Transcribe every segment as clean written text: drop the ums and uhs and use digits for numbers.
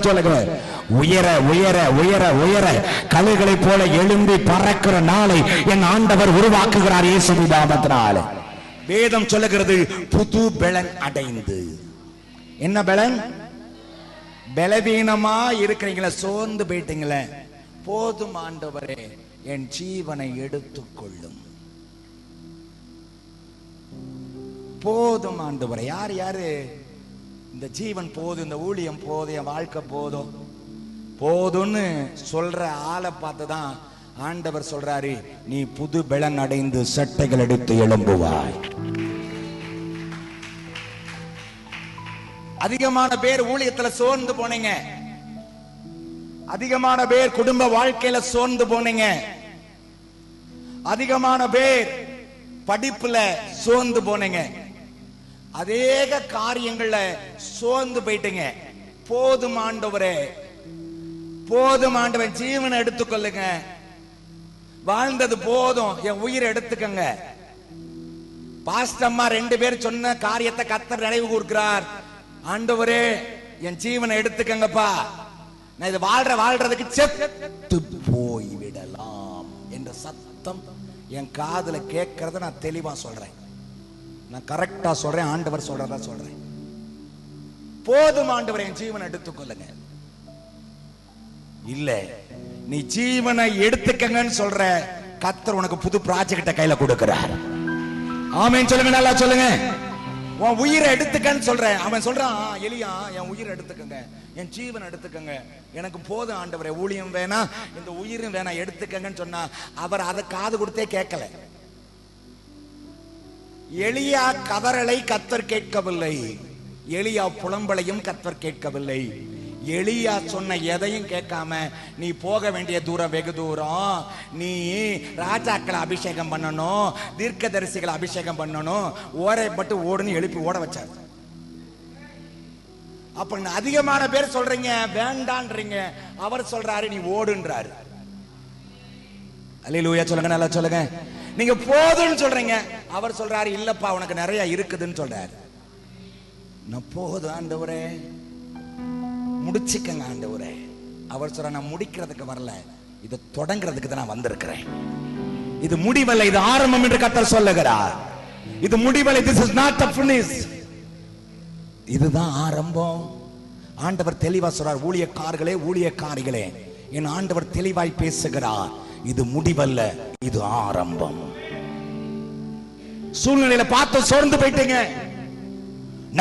சொல்லுங்க. உயர உயர உயர உயர கழுகளை போல எழும்பி பறக்கிற நாளை என் ஆண்டவர் உருவாக்குகிறார் இயேசுவின் நாமத்தினால. வேதம் சொல்லுகிறது புது பலன் அடைந்து. என்ன பலன்? பலவீனமா இருக்கிறீங்களா, சோர்ந்து போயிட்டீங்களே, போதும் ஆண்டவரே என் ஜீவனை எடுத்துக்கொள்ளும். போதும் ஆண்டவரே. யார் யாரு இந்த ஜீவன் போதும், இந்த ஊழியம் போதும், என் வாழ்க்கை போதும் போதும்னு சொல்ற ஆளை பார்த்துதான் ஆண்டவர் சொல்றாரு, நீ புது பலன் அடைந்து சட்டைகள் எடுத்து எழும்புவாய். அதிகமான பேர் ஊழியத்துல சோர்ந்து போனீங்க, அதிகமான பேர் குடும்ப வாழ்க்கையில சோர்ந்து போனீங்க, அதிகமான பேர் படிப்புல சோர்ந்து போனீங்க, அதேக காரியங்கள்ல சோர்ந்து போயிட்டீங்க. போதும் ஆண்டவரே, போதும் ஆண்டவன், ஜீவனை எடுத்துக்கொள்ளுங்க, வாழ்ந்தது போதும், என் உயிரை எடுத்துக்கங்க. பாஸ்டம்மா 2 பேர் சொன்ன காரியத்தை கர்த்தர் நினைவு கூர்க்கிறார். ஆண்டவரே என் ஜீவனை எடுத்துக்கங்கப்பா, நான் இது வாழ்றதுக்கு செத்து போய் விடலாம் என்ற சத்தம் என் காதுல கேட்கறத நான் தெளிவா சொல்றேன், நான் கரெக்டா சொல்றேன், ஆண்டவர் சொல்றதா சொல்றேன். போதும் ஆண்டவர் என் ஜீவனை எடுத்துக்கொள்ளுங்க. இல்ல நீ ஜீவனை எடுத்துக்கங்கன்னு சொல்ற, கர்த்தர் உனக்கு புது ப்ராஜெக்ட கையில கொடுக்கிறார். ஆமென் சொல்லுங்க, நல்லா சொல்லுங்க. உன் உயிரை எடுத்துக்கன்னு சொல்றேன். அவன் சொல்றான், எலியா என் உயிரை எடுத்துக்கங்க, என் ஜீவனை எடுத்துக்கங்க, எனக்கு போதும் ஆண்டவரே, ஊழியம் வேணாம், இந்த உயிரும் வேணாம், எடுத்துக்கங்கன்னு சொன்னா அவர் அதை காது கொடுத்தே கேட்கல. எலியா கதறலை கர்த்தர் கேட்கவில்லை, எலியா புலம்பலையும் கர்த்தர் கேட்கவில்லை. எலியா சொன்ன எதையும் கேட்காம, நீ போக வேண்டிய தூரம் வெகு தூரம், நீ ராஜாக்களை அபிஷேகம் பண்ணணும், தீர்க்கதரிசிகளை அபிஷேகம் பண்ணணும், ஓரை பட்டு ஓடுன்னு எழுப்பி ஓட வச்சார். அப்ப அதிகமான பேர் சொல்றீங்க வேண்டான்றீங்க, அவர் சொல்றாரு நீ ஓடுன்றாரு. அல்லேலூயா சொல்லுங்க, நல்லா சொல்லுங்க. நீங்க போதுன்னு சொல்றீங்க, அவர் சொல்றாரு இல்லப்பா உனக்கு நிறைய இருக்குதுன்னு சொல்றாரு. நான் போதும் ஆண்டவரே, முடிச்சுக்கங்க ஆண்டவரே. அவர் சொல்ற, நான் முடிக்கிறதுக்கு வரல, இதை தொடங்கிறதுக்கு தான் நான் வந்திருக்கிறேன். இது முடிவல்ல, இது ஆரம்பம் என்று கர்த்தர் சொல்லுகிறார். இது முடிவல்ல, this is not the finish, இதுதான் ஆரம்பம். ஆண்டவர் தெளிவா சொல்றார், ஊழியக்காரர்களே ஊழியக்காரிகளே, என் ஆண்டவர் தெளிவாய் பேசுகிறார், இது முடிவல்ல, இது ஆரம்பம். சூழ்நிலையில பார்த்து சோர்ந்து போயிட்டீங்க,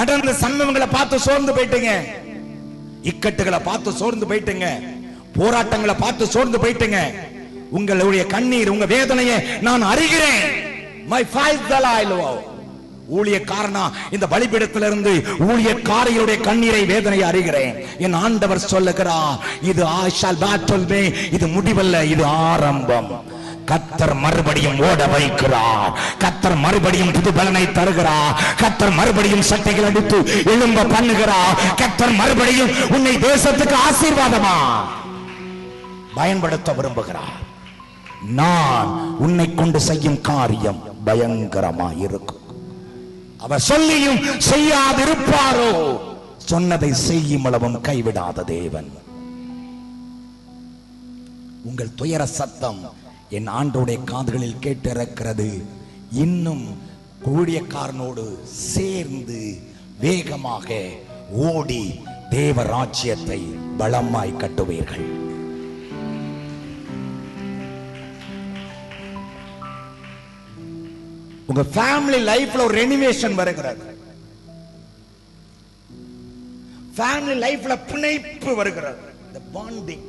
நடந்த சம்பவங்களை பார்த்து சோர்ந்து போயிட்டீங்க, இக்கட்டுகளை பார்த்து சோர்ந்து போயிட்டீங்க, போராட்டங்களை பார்த்து சோர்ந்து போயிட்டீங்க. உங்களுடைய கண்ணீர், உங்க வேதனையை நான் அறிகிறேன். My fight that I love. ஊழியக்காரனா இந்த பலிபீடத்திலிருந்து ஊழியக்காரியுடைய கண்ணீரை, வேதனையை அறிகிறேன். என் ஆண்டவர் சொல்லுகிறார், இது I shall battle me, இது முடிவல்ல, இது ஆரம்பம். கர்த்தர் மறுபடியும் ஓட வைக்கிறார், கர்த்தர் மறுபடியும் புது பலனை தருகிறார், கர்த்தர் மறுபடியும் சட்டைகள் அடித்து எழும்ப பண்ணுகிறார், கர்த்தர் மறுபடியும் உன்னை தேசத்துக்கு ஆசீர்வாதமா பயன்படுத்த விரும்புகிறார். நான் உன்னை கொண்டு செய்யும் காரியம் பயங்கரமா இருக்கும். அவர் சொல்லியும் செய்யாதிருப்பாரோ, சொன்னதை செய்யும் அளவும் கைவிடாத தேவன். உங்கள் துயர சத்தம் என் ஆண்டோடைய காதுகளில் கேட்டிருக்கிறது. இன்னும் ஊழியக்காரனோடு சேர்ந்து வேகமாக ஓடி தேவ ராஜ்யத்தை பலமாய் கட்டுவீர்கள். உங்க ஃபேமிலி லைஃப்ல ஒரு ரெனிவேஷன் வருகிறது, ஃபேமிலி லைஃப்ல பிணைப்பு வருகிறது, the bonding.